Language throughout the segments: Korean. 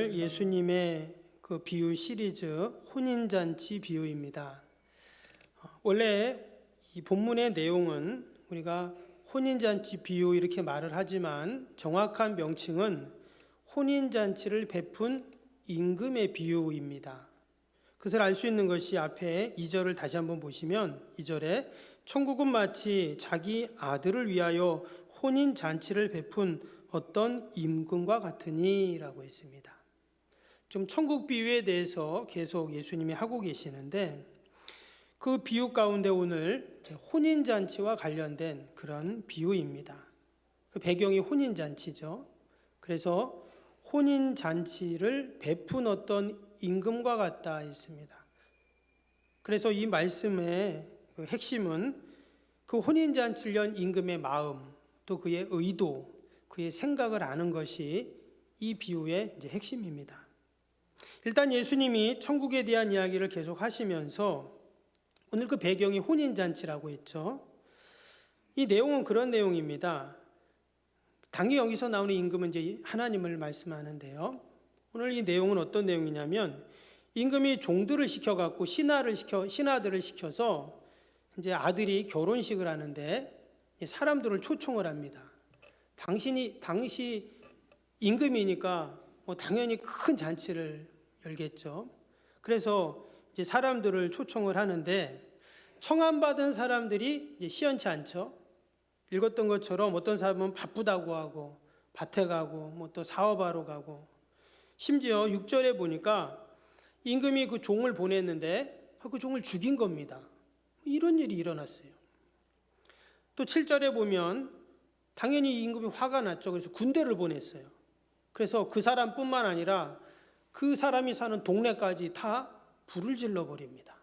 오늘 예수님의 그 비유 시리즈 혼인잔치 비유입니다. 원래 이 본문의 내용은 우리가 혼인잔치 비유 이렇게 말을 하지만 정확한 명칭은 혼인잔치를 베푼 임금의 비유입니다. 그것을 알 수 있는 것이 앞에 2절을 다시 한번 보시면 2절에 천국은 마치 자기 아들을 위하여 혼인잔치를 베푼 어떤 임금과 같으니 라고 했습니다. 좀 천국 비유에 대해서 계속 예수님이 하고 계시는데 그 비유 가운데 오늘 혼인잔치와 관련된 그런 비유입니다. 그 배경이 혼인잔치죠. 그래서 혼인잔치를 베푼 어떤 임금과 같다 했습니다. 그래서 이 말씀의 그 핵심은 그 혼인잔치를 연 임금의 마음, 또 그의 의도, 그의 생각을 아는 것이 이 비유의 이제 핵심입니다. 일단 예수님이 천국에 대한 이야기를 계속 하시면서 오늘 그 배경이 혼인잔치라고 했죠. 이 내용은 그런 내용입니다. 당연히 여기서 나오는 임금은 이제 하나님을 말씀하는데요. 오늘 이 내용은 어떤 내용이냐면 임금이 종들을 시켜갖고 신하들을 시켜서 이제 아들이 결혼식을 하는데 사람들을 초청을 합니다. 당시 임금이니까 당연히 큰 잔치를 열겠죠. 그래서 이제 사람들을 초청을 하는데 청함받은 사람들이 이제 시원치 않죠. 읽었던 것처럼 어떤 사람은 바쁘다고 하고 밭에 가고 뭐 또 사업하러 가고 심지어 6절에 보니까 임금이 그 종을 보냈는데 그 종을 죽인 겁니다. 이런 일이 일어났어요. 또 7절에 보면 당연히 임금이 화가 났죠. 그래서 군대를 보냈어요. 그래서 그 사람뿐만 아니라 그 사람이 사는 동네까지 다 불을 질러버립니다.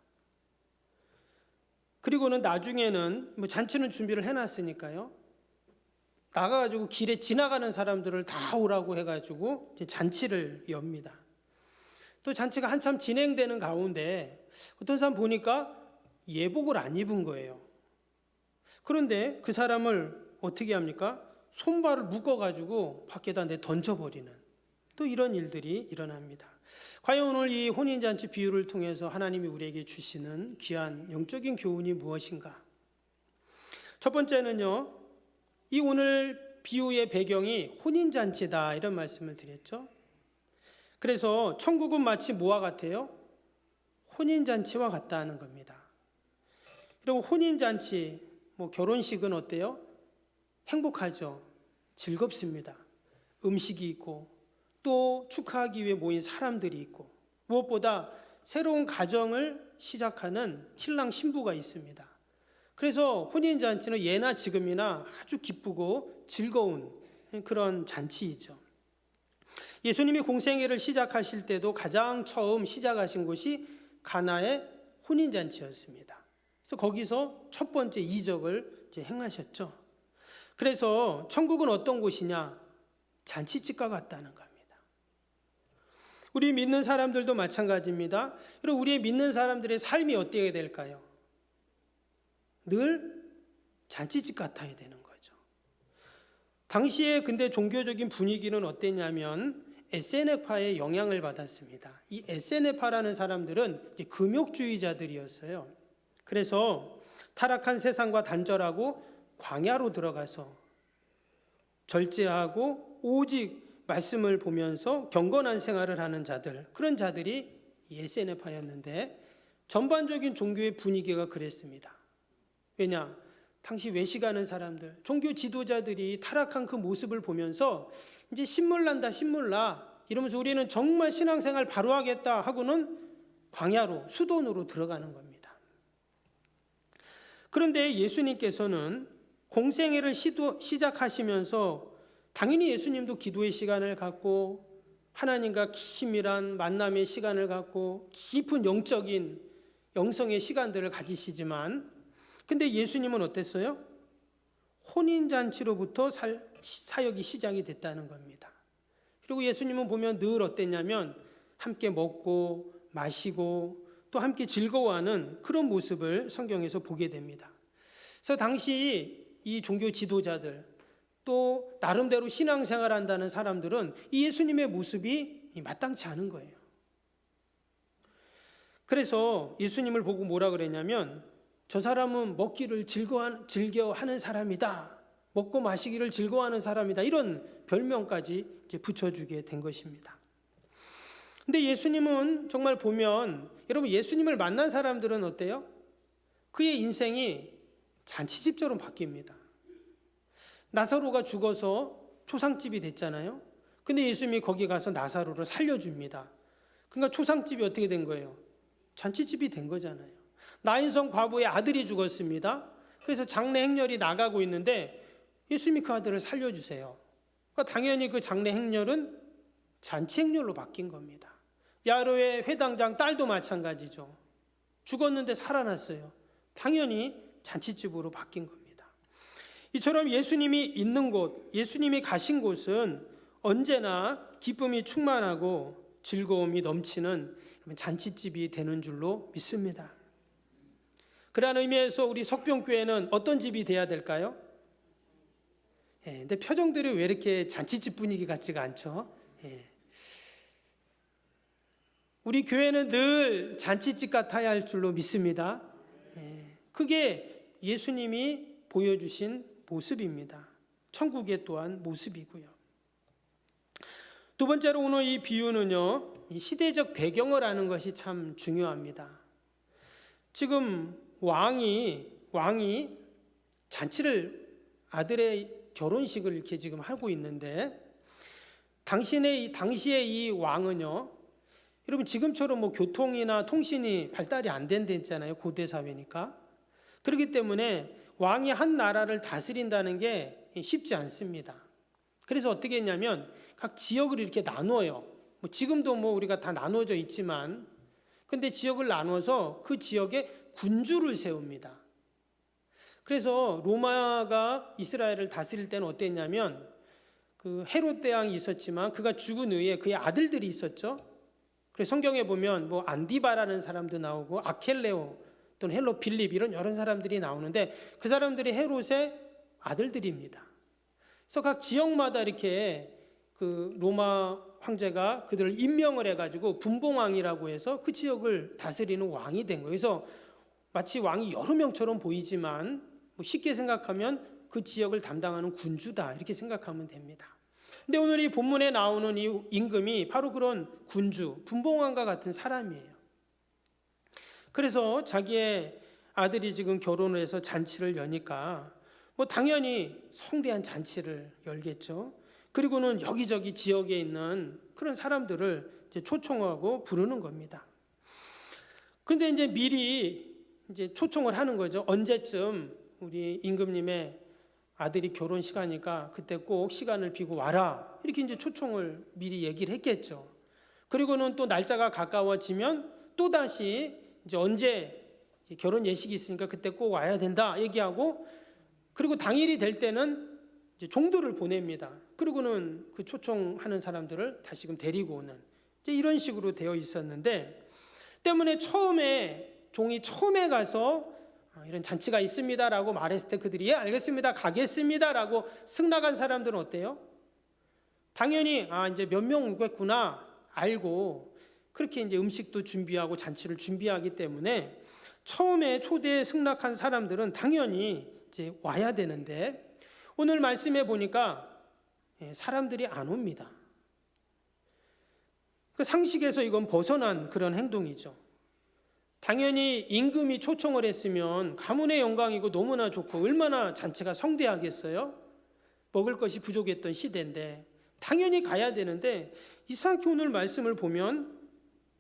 그리고는 나중에는 뭐 잔치는 준비를 해놨으니까요. 나가가지고 길에 지나가는 사람들을 다 오라고 해가지고 이제 잔치를 엽니다. 또 잔치가 한참 진행되는 가운데 어떤 사람 보니까 예복을 안 입은 거예요. 그런데 그 사람을 어떻게 합니까? 손발을 묶어가지고 밖에다 던져버리는 또 이런 일들이 일어납니다. 과연 오늘 이 혼인잔치 비유를 통해서 하나님이 우리에게 주시는 귀한 영적인 교훈이 무엇인가? 첫 번째는요, 이 오늘 비유의 배경이 혼인잔치다 이런 말씀을 드렸죠. 그래서 천국은 마치 뭐와 같아요? 혼인잔치와 같다는 겁니다. 그리고 혼인잔치, 결혼식은 어때요? 행복하죠. 즐겁습니다. 음식이 있고 또 축하하기 위해 모인 사람들이 있고 무엇보다 새로운 가정을 시작하는 신랑 신부가 있습니다. 그래서 혼인잔치는 예나 지금이나 아주 기쁘고 즐거운 그런 잔치이죠. 예수님이 공생애를 시작하실 때도 가장 처음 시작하신 곳이 가나의 혼인잔치였습니다. 그래서 거기서 첫 번째 이적을 행하셨죠. 그래서 천국은 어떤 곳이냐? 잔치집과 같다는 겁니다. 우리 믿는 사람들도 마찬가지입니다. 그리고 우리의 믿는 사람들의 삶이 어떻게 될까요? 늘 잔치집 같아야 되는 거죠. 당시에 근데 종교적인 분위기는 어땠냐면 에세네파의 영향을 받았습니다. 이 에세네파라는 사람들은 이제 금욕주의자들이었어요. 그래서 타락한 세상과 단절하고 광야로 들어가서 절제하고 오직 말씀을 보면서 경건한 생활을 하는 자들, 그런 자들이 에세네파였는데 전반적인 종교의 분위기가 그랬습니다. 왜냐? 당시 외식하는 사람들, 종교 지도자들이 타락한 그 모습을 보면서 이제 신물난다 이러면서 우리는 정말 신앙생활 바로 하겠다 하고는 광야로 수돈으로 들어가는 겁니다. 그런데 예수님께서는 공생애를 시작하시면서 당연히 예수님도 기도의 시간을 갖고 하나님과 긴밀한 만남의 시간을 갖고 깊은 영성의 시간들을 가지시지만 근데 예수님은 어땠어요? 혼인잔치로부터 사역이 시작이 됐다는 겁니다. 그리고 예수님은 보면 늘 어땠냐면 함께 먹고 마시고 또 함께 즐거워하는 그런 모습을 성경에서 보게 됩니다. 그래서 당시 이 종교 지도자들 또 나름대로 신앙생활 한다는 사람들은 이 예수님의 모습이 마땅치 않은 거예요. 그래서 예수님을 보고 뭐라 그랬냐면 저 사람은 먹기를 즐겨하는 사람이다. 먹고 마시기를 즐거워하는 사람이다. 이런 별명까지 이제 붙여주게 된 것입니다. 근데 예수님은 정말 보면 여러분 예수님을 만난 사람들은 어때요? 그의 인생이 잔치집처럼 바뀝니다. 나사로가 죽어서 초상집이 됐잖아요. 근데 예수님이 거기 가서 나사로를 살려줍니다. 그러니까 초상집이 어떻게 된 거예요? 잔치집이 된 거잖아요. 나인성 과부의 아들이 죽었습니다. 그래서 장례 행렬이 나가고 있는데 예수님이 그 아들을 살려주세요. 그러니까 당연히 그 장례 행렬은 잔치 행렬로 바뀐 겁니다. 야로의 회당장 딸도 마찬가지죠. 죽었는데 살아났어요. 당연히 잔치집으로 바뀐 겁니다. 이처럼 예수님이 있는 곳, 예수님이 가신 곳은 언제나 기쁨이 충만하고 즐거움이 넘치는 잔치집이 되는 줄로 믿습니다. 그러한 의미에서 우리 석병교회는 어떤 집이 돼야 될까요? 근데 표정들이 왜 이렇게 잔치집 분위기 같지가 않죠? 우리 교회는 늘 잔치집 같아야 할 줄로 믿습니다. 그게 예수님이 보여주신 모습입니다. 천국의 또한 모습이고요. 두 번째로 오늘 이 비유는요, 이 시대적 배경을 아는 것이 참 중요합니다. 지금 왕이 잔치를 아들의 결혼식을 이렇게 지금 하고 있는데 당시에 이 왕은요, 여러분 지금처럼 뭐 교통이나 통신이 발달이 안 된 데 있잖아요. 고대 사회니까. 그렇기 때문에 왕이 한 나라를 다스린다는 게 쉽지 않습니다. 그래서 어떻게 했냐면 각 지역을 이렇게 나눠요. 지금도 우리가 다 나눠져 있지만 근데 지역을 나눠서 그 지역에 군주를 세웁니다. 그래서 로마가 이스라엘을 다스릴 때는 어땠냐면 그 헤롯 대왕이 있었지만 그가 죽은 후에 그의 아들들이 있었죠. 그래서 성경에 보면 안디바라는 사람도 나오고 아켈레오 또는 헬로 빌립 이런 여러 사람들이 나오는데 그 사람들이 헤롯의 아들들입니다. 그래서 각 지역마다 이렇게 그 로마 황제가 그들을 임명을 해가지고 분봉왕이라고 해서 그 지역을 다스리는 왕이 된 거예요. 그래서 마치 왕이 여러 명처럼 보이지만 쉽게 생각하면 그 지역을 담당하는 군주다 이렇게 생각하면 됩니다. 근데 오늘 이 본문에 나오는 이 임금이 바로 그런 군주, 분봉왕과 같은 사람이에요. 그래서 자기의 아들이 지금 결혼을 해서 잔치를 여니까 당연히 성대한 잔치를 열겠죠. 그리고는 여기저기 지역에 있는 그런 사람들을 이제 초청하고 부르는 겁니다. 근데 이제 미리 이제 초청을 하는 거죠. 언제쯤 우리 임금님의 아들이 결혼식하니까 그때 꼭 시간을 비고 와라. 이렇게 이제 초청을 미리 얘기를 했겠죠. 그리고는 또 날짜가 가까워지면 또다시 이제 언제 결혼 예식이 있으니까 그때 꼭 와야 된다 얘기하고 그리고 당일이 될 때는 이제 종들을 보냅니다. 그리고는 그 초청하는 사람들을 다시금 데리고 오는 이제 이런 식으로 되어 있었는데 때문에 종이 처음에 가서 이런 잔치가 있습니다라고 말했을 때 그들이 예, 알겠습니다. 가겠습니다라고 승낙한 사람들은 어때요? 당연히 이제 몇 명 오겠구나 알고 그렇게 이제 음식도 준비하고 잔치를 준비하기 때문에 처음에 초대에 승낙한 사람들은 당연히 이제 와야 되는데 오늘 말씀해 보니까 사람들이 안 옵니다. 그 상식에서 이건 벗어난 그런 행동이죠. 당연히 임금이 초청을 했으면 가문의 영광이고 너무나 좋고 얼마나 잔치가 성대하겠어요? 먹을 것이 부족했던 시대인데 당연히 가야 되는데 이상하게 오늘 말씀을 보면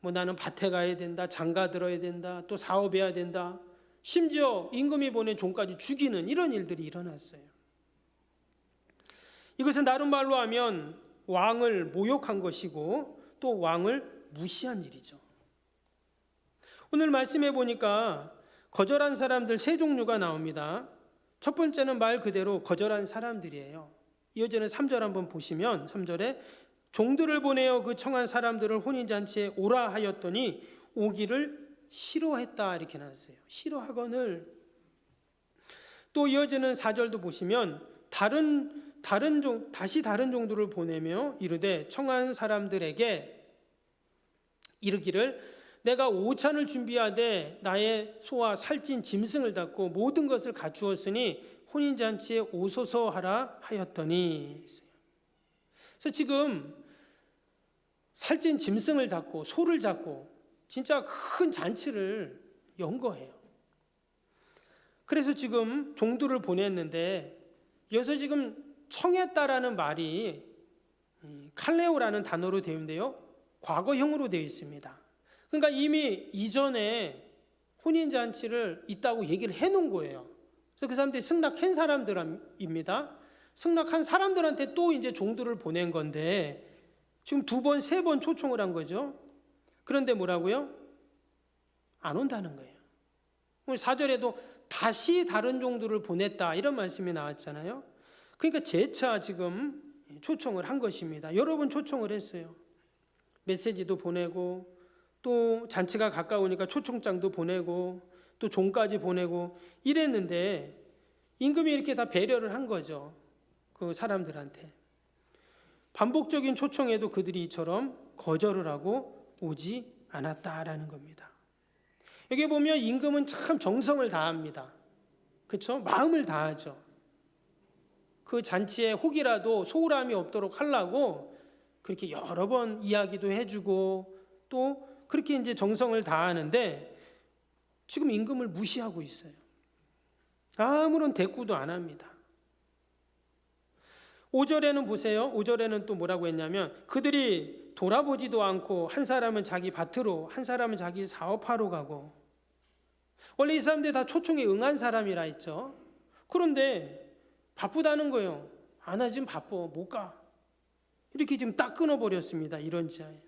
나는 밭에 가야 된다, 장가 들어야 된다, 또 사업해야 된다, 심지어 임금이 보낸 종까지 죽이는 이런 일들이 일어났어요. 이것은 다른 말로 하면 왕을 모욕한 것이고 또 왕을 무시한 일이죠. 오늘 말씀해 보니까 거절한 사람들 세 종류가 나옵니다. 첫 번째는 말 그대로 거절한 사람들이에요. 이어지는 3절 한번 보시면 3절에 종들을 보내어 그 청한 사람들을 혼인잔치에 오라 하였더니 오기를 싫어했다 이렇게 나왔어요. 싫어하거늘. 또 이어지는 4절도 보시면 다시 다른 종들을 보내며 이르되 청한 사람들에게 이르기를 내가 오찬을 준비하되 나의 소와 살찐 짐승을 닦고 모든 것을 갖추었으니 혼인잔치에 오소서 하라 하였더니. 그래서 지금 살찐 짐승을 닦고 소를 잡고 진짜 큰 잔치를 연 거예요. 그래서 지금 종들을 보냈는데 여기서 지금 청했다라는 말이 칼레오라는 단어로 되어 있는데요, 과거형으로 되어 있습니다. 그러니까 이미 이전에 혼인잔치를 있다고 얘기를 해놓은 거예요. 그래서 그 사람들이 승낙한 사람들입니다. 승낙한 사람들한테 또 이제 종들을 보낸 건데 지금 2번, 3번 초청을 한 거죠. 그런데 뭐라고요? 안 온다는 거예요. 오늘 4절에도 다시 다른 종들을 보냈다 이런 말씀이 나왔잖아요. 그러니까 재차 지금 초청을 한 것입니다. 여러 번 초청을 했어요. 메시지도 보내고 또 잔치가 가까우니까 초청장도 보내고 또 종까지 보내고 이랬는데 임금이 이렇게 다 배려를 한 거죠. 그 사람들한테. 반복적인 초청에도 그들이 이처럼 거절을 하고 오지 않았다라는 겁니다. 여기 보면 임금은 참 정성을 다합니다. 그렇죠? 마음을 다하죠. 그 잔치에 혹이라도 소홀함이 없도록 하려고 그렇게 여러 번 이야기도 해주고 또 그렇게 이제 정성을 다하는데 지금 임금을 무시하고 있어요. 아무런 대꾸도 안 합니다. 5절에는 보세요. 5절에는 또 뭐라고 했냐면 그들이 돌아보지도 않고 한 사람은 자기 밭으로 한 사람은 자기 사업하러 가고. 원래 이 사람들이 다 초청에 응한 사람이라 했죠. 그런데 바쁘다는 거예요. 나 지금 바빠 못 가. 이렇게 지금 딱 끊어버렸습니다. 이런 지하에.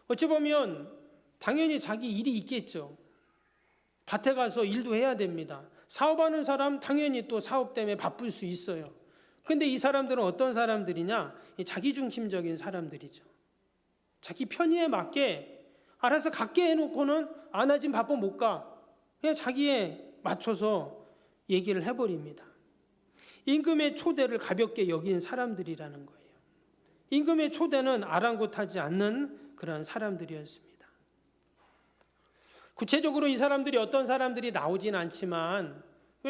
어찌 보면 당연히 자기 일이 있겠죠. 밭에 가서 일도 해야 됩니다. 사업하는 사람 당연히 또 사업 때문에 바쁠 수 있어요. 근데 이 사람들은 어떤 사람들이냐? 자기중심적인 사람들이죠. 자기 편의에 맞게 알아서 갖게 해놓고는 나 지금 바빠 못 가. 그냥 자기에 맞춰서 얘기를 해버립니다. 임금의 초대를 가볍게 여긴 사람들이라는 거예요. 임금의 초대는 아랑곳하지 않는 그런 사람들이었습니다. 구체적으로 이 사람들이 어떤 사람들이 나오진 않지만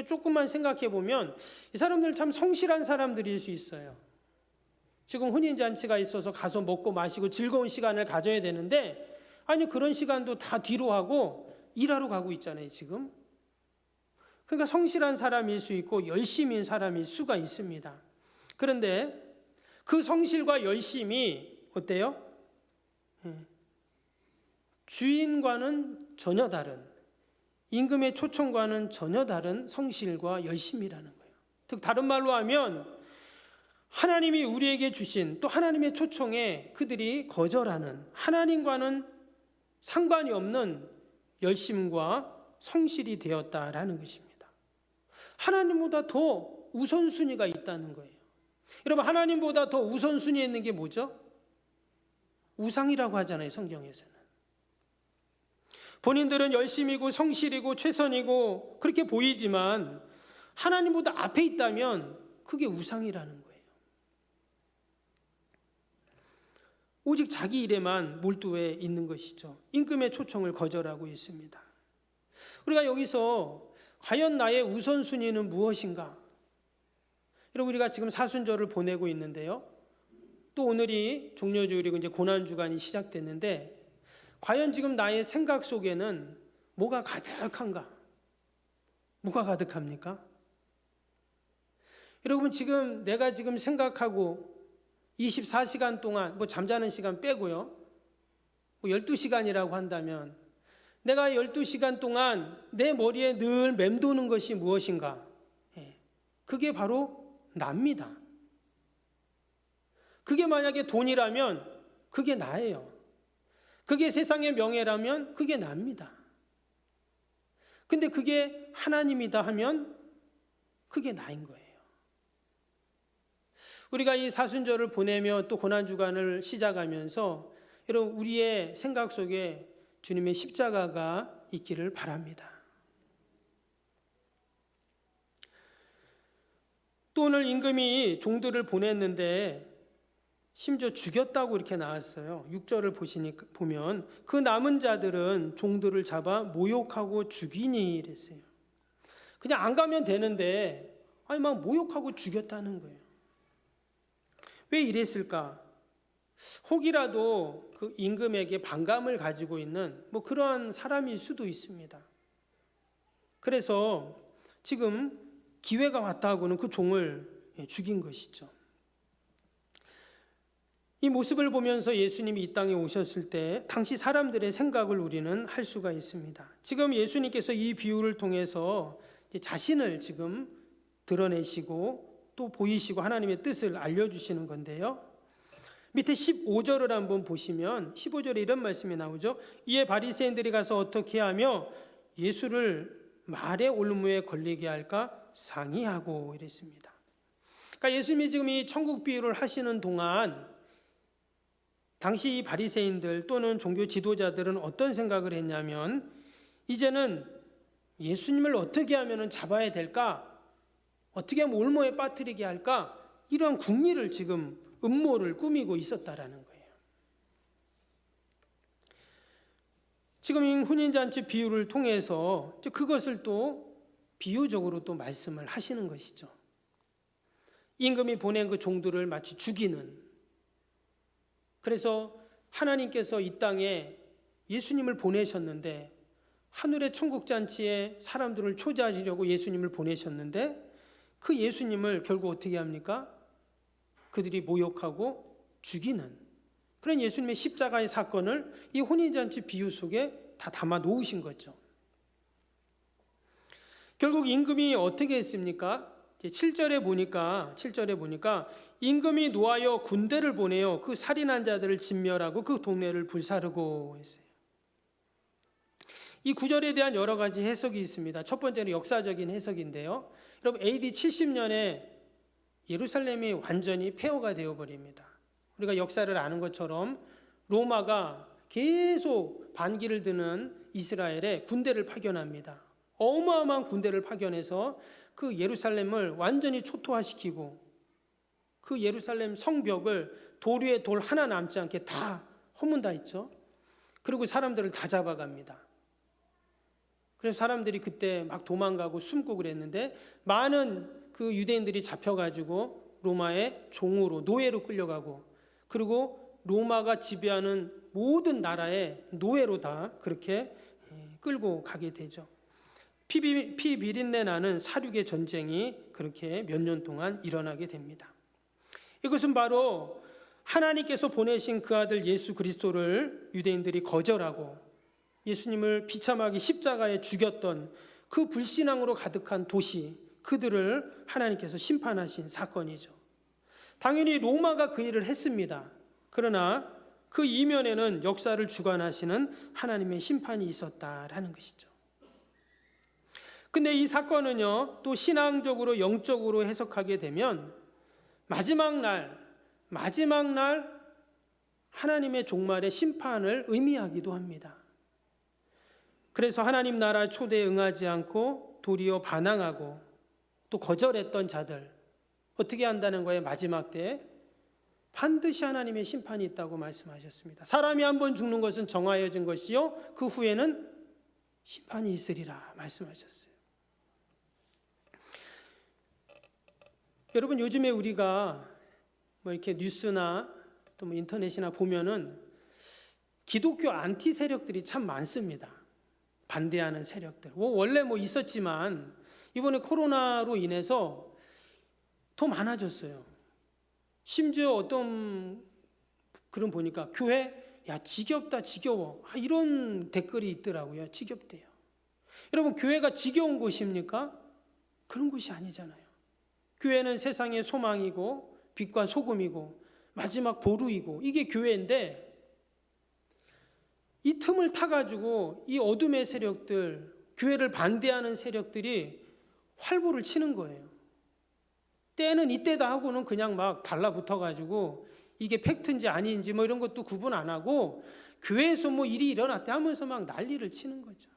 조금만 생각해 보면 이 사람들 참 성실한 사람들일 수 있어요. 지금 혼인잔치가 있어서 가서 먹고 마시고 즐거운 시간을 가져야 되는데 아니 그런 시간도 다 뒤로 하고 일하러 가고 있잖아요 지금. 그러니까 성실한 사람일 수 있고 열심인 사람일 수가 있습니다. 그런데 그 성실과 열심이 어때요? 주인과는 전혀 다른, 임금의 초청과는 전혀 다른 성실과 열심이라는 거예요. 즉 다른 말로 하면 하나님이 우리에게 주신 또 하나님의 초청에 그들이 거절하는, 하나님과는 상관이 없는 열심과 성실이 되었다라는 것입니다. 하나님보다 더 우선순위가 있다는 거예요. 여러분 하나님보다 더 우선순위에 있는 게 뭐죠? 우상이라고 하잖아요 성경에서는. 본인들은 열심이고 성실이고 최선이고 그렇게 보이지만 하나님보다 앞에 있다면 그게 우상이라는 거예요. 오직 자기 일에만 몰두해 있는 것이죠. 임금의 초청을 거절하고 있습니다. 우리가 여기서 과연 나의 우선순위는 무엇인가? 여러분 우리가 지금 사순절을 보내고 있는데요. 또 오늘이 종려주일이고 이제 고난주간이 시작됐는데 과연 지금 나의 생각 속에는 뭐가 가득한가? 뭐가 가득합니까? 여러분 지금 내가 지금 생각하고 24시간 동안 뭐 잠자는 시간 빼고요. 뭐 12시간이라고 한다면 내가 12시간 동안 내 머리에 늘 맴도는 것이 무엇인가? 그게 바로 납니다. 그게 만약에 돈이라면 그게 나예요. 그게 세상의 명예라면 그게 납니다. 근데 그게 하나님이다 하면 그게 나인 거예요. 우리가 이 사순절을 보내며 또 고난주간을 시작하면서 여러분 우리의 생각 속에 주님의 십자가가 있기를 바랍니다. 또 오늘 임금이 종들을 보냈는데 심지어 죽였다고 이렇게 나왔어요. 6절을 보면 그 남은 자들은 종들을 잡아 모욕하고 죽이니 이랬어요. 그냥 안 가면 되는데 아니 막 모욕하고 죽였다는 거예요. 왜 이랬을까? 혹이라도 그 임금에게 반감을 가지고 있는 뭐 그러한 사람일 수도 있습니다. 그래서 지금 기회가 왔다 하고는 그 종을 죽인 것이죠. 이 모습을 보면서 예수님이 이 땅에 오셨을 때 당시 사람들의 생각을 우리는 할 수가 있습니다. 지금 예수님께서 이 비유를 통해서 자신을 지금 드러내시고 또 보이시고 하나님의 뜻을 알려주시는 건데요. 밑에 15절을 한번 보시면 15절에 이런 말씀이 나오죠. 이에 바리새인들이 가서 어떻게 하며 예수를 말의 올무에 걸리게 할까 상의하고 이랬습니다. 그러니까 예수님이 지금 이 천국 비유를 하시는 동안 당시 이 바리새인들 또는 종교 지도자들은 어떤 생각을 했냐면 이제는 예수님을 어떻게 하면 잡아야 될까? 어떻게 하면 올무에 빠뜨리게 할까? 이러한 궁리를 지금 음모를 꾸미고 있었다라는 거예요. 지금 이 혼인잔치 비유를 통해서 그것을 또 비유적으로 또 말씀을 하시는 것이죠. 임금이 보낸 그 종들을 마치 죽이는, 그래서 하나님께서 이 땅에 예수님을 보내셨는데 하늘의 천국잔치에 사람들을 초대하시려고 예수님을 보내셨는데 그 예수님을 결국 어떻게 합니까? 그들이 모욕하고 죽이는 그런 예수님의 십자가의 사건을 이 혼인잔치 비유 속에 다 담아 놓으신 거죠. 결국 임금이 어떻게 했습니까? 7절에 보니까 임금이 노하여 군대를 보내어 그 살인한 자들을 진멸하고 그 동네를 불사르고 했어요. 이 구절에 대한 여러 가지 해석이 있습니다. 첫 번째는 역사적인 해석인데요. 여러분 AD 70년에 예루살렘이 완전히 폐허가 되어버립니다. 우리가 역사를 아는 것처럼 로마가 계속 반기를 드는 이스라엘에 군대를 파견합니다. 어마어마한 군대를 파견해서 그 예루살렘을 완전히 초토화시키고 그 예루살렘 성벽을 돌 위에 돌 하나 남지 않게 다 허문다 했죠. 그리고 사람들을 다 잡아갑니다. 그래서 사람들이 그때 막 도망가고 숨고 그랬는데 많은 그 유대인들이 잡혀가지고 로마의 종으로 노예로 끌려가고 그리고 로마가 지배하는 모든 나라의 노예로 다 그렇게 끌고 가게 되죠. 피 비린내 나는 사륙의 전쟁이 그렇게 몇 년 동안 일어나게 됩니다. 이것은 바로 하나님께서 보내신 그 아들 예수 그리스도를 유대인들이 거절하고 예수님을 비참하게 십자가에 죽였던 그 불신앙으로 가득한 도시, 그들을 하나님께서 심판하신 사건이죠. 당연히 로마가 그 일을 했습니다. 그러나 그 이면에는 역사를 주관하시는 하나님의 심판이 있었다라는 것이죠. 근데 이 사건은요, 또 신앙적으로 영적으로 해석하게 되면 마지막 날 하나님의 종말의 심판을 의미하기도 합니다. 그래서 하나님 나라 초대에 응하지 않고 도리어 반항하고 또 거절했던 자들 어떻게 한다는 거예요? 마지막 때에 반드시 하나님의 심판이 있다고 말씀하셨습니다. 사람이 한 번 죽는 것은 정하여진 것이요 그 후에는 심판이 있으리라 말씀하셨어요. 여러분 요즘에 우리가 뭐 이렇게 뉴스나 또 뭐 인터넷이나 보면은 기독교 안티 세력들이 참 많습니다. 반대하는 세력들. 원래 뭐 있었지만 이번에 코로나로 인해서 더 많아졌어요. 심지어 어떤 글은 보니까 교회 야 지겹다 지겨워 이런 댓글이 있더라고요. 지겹대요. 여러분 교회가 지겨운 곳입니까? 그런 곳이 아니잖아요. 교회는 세상의 소망이고 빛과 소금이고 마지막 보루이고 이게 교회인데 이 틈을 타가지고 이 어둠의 세력들, 교회를 반대하는 세력들이 활보를 치는 거예요. 때는 이때다 하고는 그냥 막 달라붙어가지고 이게 팩트인지 아닌지 뭐 이런 것도 구분 안 하고 교회에서 뭐 일이 일어났대 하면서 막 난리를 치는 거죠.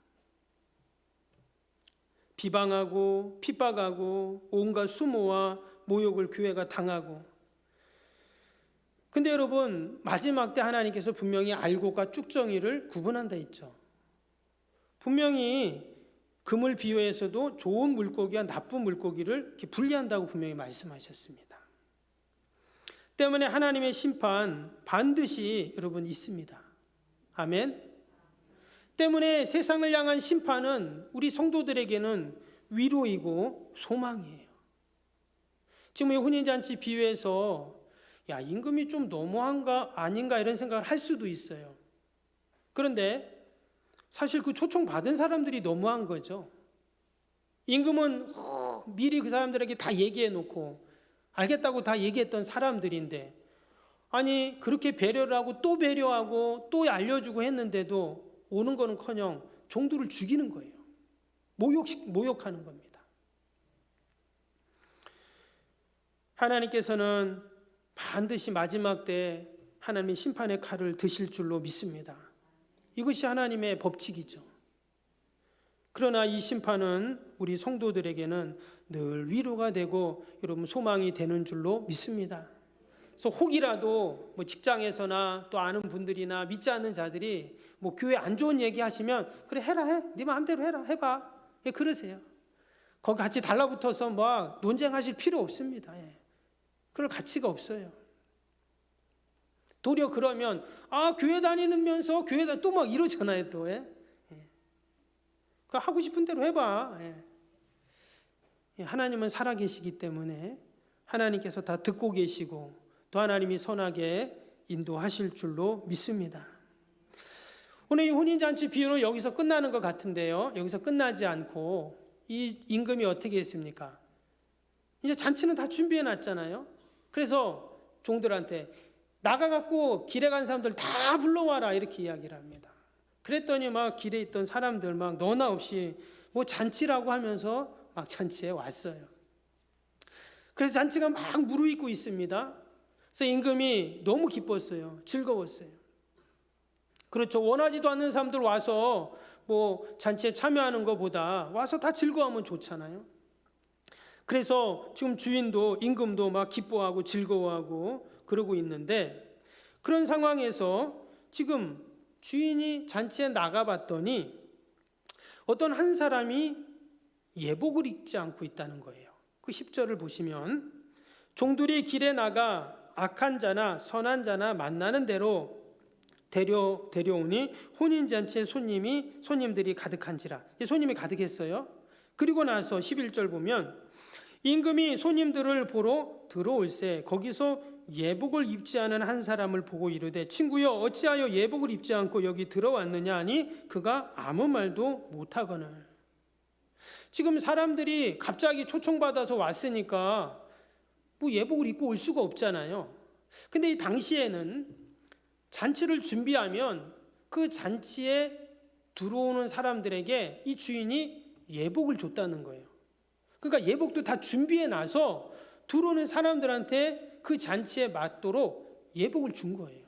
비방하고 핍박하고 온갖 수모와 모욕을 교회가 당하고 근데 여러분, 마지막 때 하나님께서 분명히 알곡과 쭉정이를 구분한다 했죠. 분명히 금을 비유해서도 좋은 물고기와 나쁜 물고기를 이렇게 분리한다고 분명히 말씀하셨습니다. 때문에 하나님의 심판 반드시 여러분 있습니다. 아멘. 때문에 세상을 향한 심판은 우리 성도들에게는 위로이고 소망이에요. 지금 이 혼인잔치 비유에서 야, 임금이 좀 너무한가 아닌가 이런 생각을 할 수도 있어요. 그런데 사실 그 초청 받은 사람들이 너무한 거죠. 임금은 미리 그 사람들에게 다 얘기해 놓고 알겠다고 다 얘기했던 사람들인데, 아니 그렇게 배려를 하고 또 배려하고 또 알려주고 했는데도 오는 거는커녕 종들을 죽이는 거예요. 모욕하는 겁니다. 하나님께서는 반드시 마지막 때 하나님의 심판의 칼을 드실 줄로 믿습니다. 이것이 하나님의 법칙이죠. 그러나 이 심판은 우리 성도들에게는 늘 위로가 되고 여러분 소망이 되는 줄로 믿습니다. 그래서 혹이라도 뭐 직장에서나 또 아는 분들이나 믿지 않는 자들이 뭐 교회 안 좋은 얘기 하시면 그래 해라 해. 네 마음대로 해라 해봐. 예, 그러세요. 거기 같이 달라붙어서 막 논쟁하실 필요 없습니다. 예. 그럴 가치가 없어요. 도리어 그러면 교회 다니면서 교회 또 막 이러잖아요 또. 예. 그 하고 싶은 대로 해봐. 예. 하나님은 살아계시기 때문에 하나님께서 다 듣고 계시고 또 하나님이 선하게 인도하실 줄로 믿습니다. 오늘 이 혼인잔치 비유는 여기서 끝나는 것 같은데요. 여기서 끝나지 않고 이 임금이 어떻게 했습니까? 이제 잔치는 다 준비해 놨잖아요. 그래서 종들한테 나가갖고 길에 간 사람들 다 불러와라 이렇게 이야기를 합니다. 그랬더니 막 길에 있던 사람들 막 너나 없이 뭐 잔치라고 하면서 막 잔치에 왔어요. 그래서 잔치가 막 무르익고 있습니다. 그래서 임금이 너무 기뻤어요. 즐거웠어요. 그렇죠. 원하지도 않는 사람들 와서 뭐 잔치에 참여하는 것보다 와서 다 즐거워하면 좋잖아요. 그래서 지금 주인도 임금도 막 기뻐하고 즐거워하고 그러고 있는데, 그런 상황에서 지금 주인이 잔치에 나가봤더니 어떤 한 사람이 예복을 입지 않고 있다는 거예요. 그 10절을 보시면 종들이 길에 나가 악한 자나 선한 자나 만나는 대로 데려오니 혼인잔치에 손님들이 가득한지라. 손님이 가득했어요. 그리고 나서 11절 보면 임금이 손님들을 보러 들어올세 거기서 예복을 입지 않은 한 사람을 보고 이르되 친구여 어찌하여 예복을 입지 않고 여기 들어왔느냐 하니 그가 아무 말도 못하거늘. 지금 사람들이 갑자기 초청받아서 왔으니까 뭐 예복을 입고 올 수가 없잖아요. 근데 이 당시에는 잔치를 준비하면 그 잔치에 들어오는 사람들에게 이 주인이 예복을 줬다는 거예요. 그러니까 예복도 다 준비해 놔서 들어오는 사람들한테 그 잔치에 맞도록 예복을 준 거예요.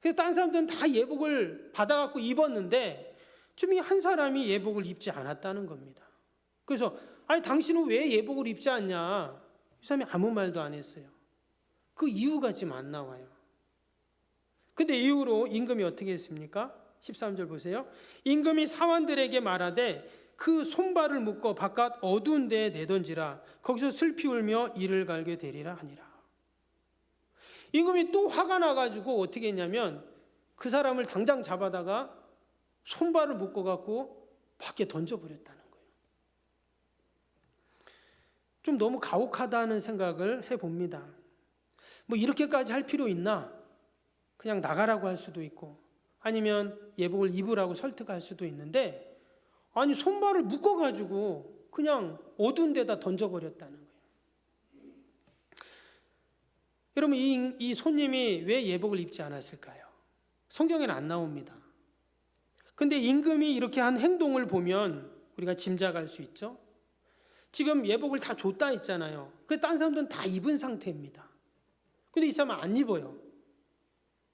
그래서 다른 사람들은 다 예복을 받아갖고 입었는데 좀 한 사람이 예복을 입지 않았다는 겁니다. 그래서 아니 당신은 왜 예복을 입지 않냐? 이 사람이 아무 말도 안 했어요. 그 이유가 지금 안 나와요. 근데 이후로 임금이 어떻게 했습니까? 13절 보세요. 임금이 사원들에게 말하되 그 손발을 묶어 바깥 어두운 데에 내던지라. 거기서 슬피 울며 이를 갈게 되리라 하니라. 임금이 또 화가 나가지고 어떻게 했냐면 그 사람을 당장 잡아다가 손발을 묶어갖고 밖에 던져버렸다는 거예요. 좀 너무 가혹하다는 생각을 해봅니다. 뭐 이렇게까지 할 필요 있나? 그냥 나가라고 할 수도 있고 아니면 예복을 입으라고 설득할 수도 있는데, 아니 손발을 묶어가지고 그냥 어두운 데다 던져버렸다는 거예요. 여러분 이 손님이 왜 예복을 입지 않았을까요? 성경에는 안 나옵니다. 근데 임금이 이렇게 한 행동을 보면 우리가 짐작할 수 있죠. 지금 예복을 다 줬다 했잖아요. 그 딴 사람들은 다 입은 상태입니다. 근데 이 사람은 안 입어요.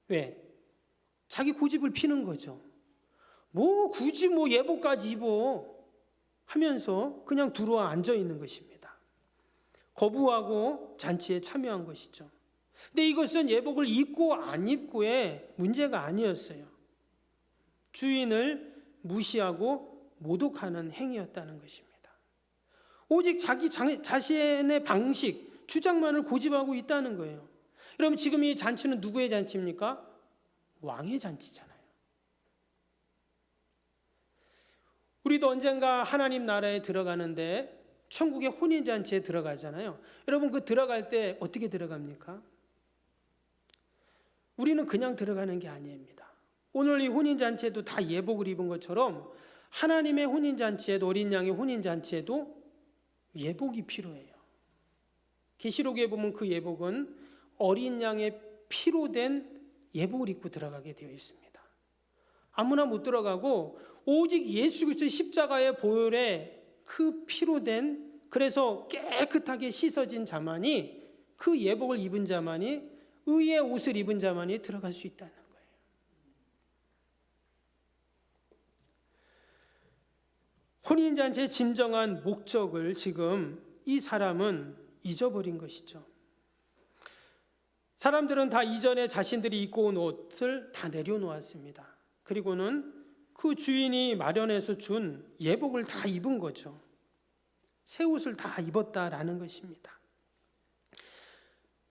왜? 자기 고집을 피는 거죠. 뭐 굳이 뭐 예복까지 입어 하면서 그냥 들어와 앉아 있는 것입니다. 거부하고 잔치에 참여한 것이죠. 근데 이것은 예복을 입고 안 입고의 문제가 아니었어요. 주인을 무시하고 모독하는 행위였다는 것입니다. 오직 자기 자신의 방식, 주장만을 고집하고 있다는 거예요. 여러분, 지금 이 잔치는 누구의 잔치입니까? 왕의 잔치잖아요. 우리도 언젠가 하나님 나라에 들어가는데 천국의 혼인잔치에 들어가잖아요. 여러분, 그 들어갈 때 어떻게 들어갑니까? 우리는 그냥 들어가는 게 아닙니다. 오늘 이 혼인잔치에도 다 예복을 입은 것처럼 하나님의 혼인잔치에도, 어린 양의 혼인잔치에도 예복이 필요해요. 계시록에 보면 그 예복은 어린 양의 피로 된 예복을 입고 들어가게 되어 있습니다. 아무나 못 들어가고 오직 예수 그리스도의 십자가의 보혈에 그 피로 된, 그래서 깨끗하게 씻어진 자만이, 그 예복을 입은 자만이, 의의 옷을 입은 자만이 들어갈 수 있다는 거예요. 혼인잔치의 진정한 목적을 지금 이 사람은 잊어버린 것이죠. 사람들은 다 이전에 자신들이 입고 온 옷을 다 내려놓았습니다. 그리고는 그 주인이 마련해서 준 예복을 다 입은 거죠. 새 옷을 다 입었다라는 것입니다.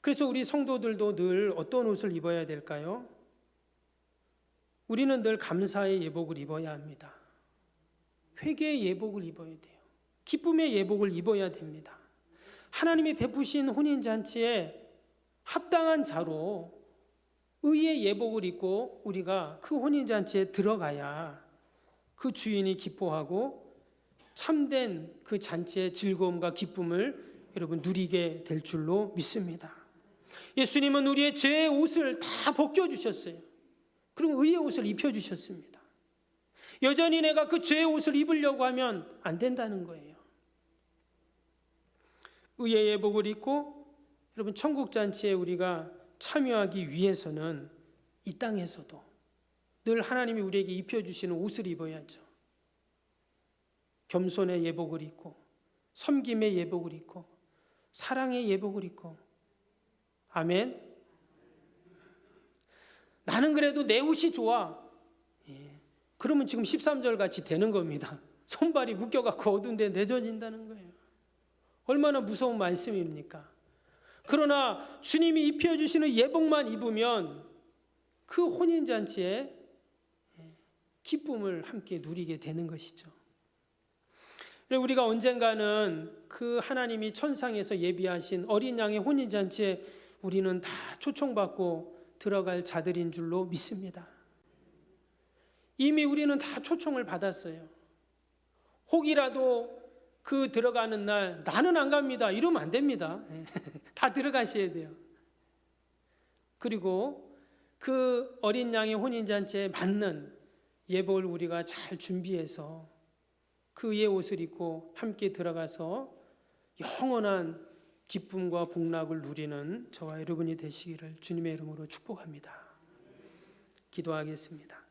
그래서 우리 성도들도 늘 어떤 옷을 입어야 될까요? 우리는 늘 감사의 예복을 입어야 합니다. 회개의 예복을 입어야 돼요. 기쁨의 예복을 입어야 됩니다. 하나님이 베푸신 혼인잔치에 합당한 자로 의의 예복을 입고 우리가 그 혼인잔치에 들어가야 그 주인이 기뻐하고 참된 그 잔치의 즐거움과 기쁨을 여러분 누리게 될 줄로 믿습니다. 예수님은 우리의 죄의 옷을 다 벗겨주셨어요. 그리고 의의 옷을 입혀주셨습니다. 여전히 내가 그 죄의 옷을 입으려고 하면 안 된다는 거예요. 의의 예복을 입고 여러분 천국 잔치에 우리가 참여하기 위해서는 이 땅에서도 늘 하나님이 우리에게 입혀주시는 옷을 입어야죠. 겸손의 예복을 입고, 섬김의 예복을 입고, 사랑의 예복을 입고. 아멘. 나는 그래도 내 옷이 좋아. 그러면 지금 13절 같이 되는 겁니다. 손발이 묶여갖고 어두운 데 내줘진다는 거예요. 얼마나 무서운 말씀입니까? 그러나 주님이 입혀주시는 예복만 입으면 그 혼인잔치에 기쁨을 함께 누리게 되는 것이죠. 우리가 언젠가는 그 하나님이 천상에서 예비하신 어린 양의 혼인잔치에 우리는 다 초청받고 들어갈 자들인 줄로 믿습니다. 이미 우리는 다 초청을 받았어요. 혹이라도 그 들어가는 날 나는 안 갑니다 이러면 안 됩니다. 다 들어가셔야 돼요. 그리고 그 어린 양의 혼인잔치에 맞는 예복을 우리가 잘 준비해서 그의 옷을 입고 함께 들어가서 영원한 기쁨과 복락을 누리는 저와 여러분이 되시기를 주님의 이름으로 축복합니다. 기도하겠습니다.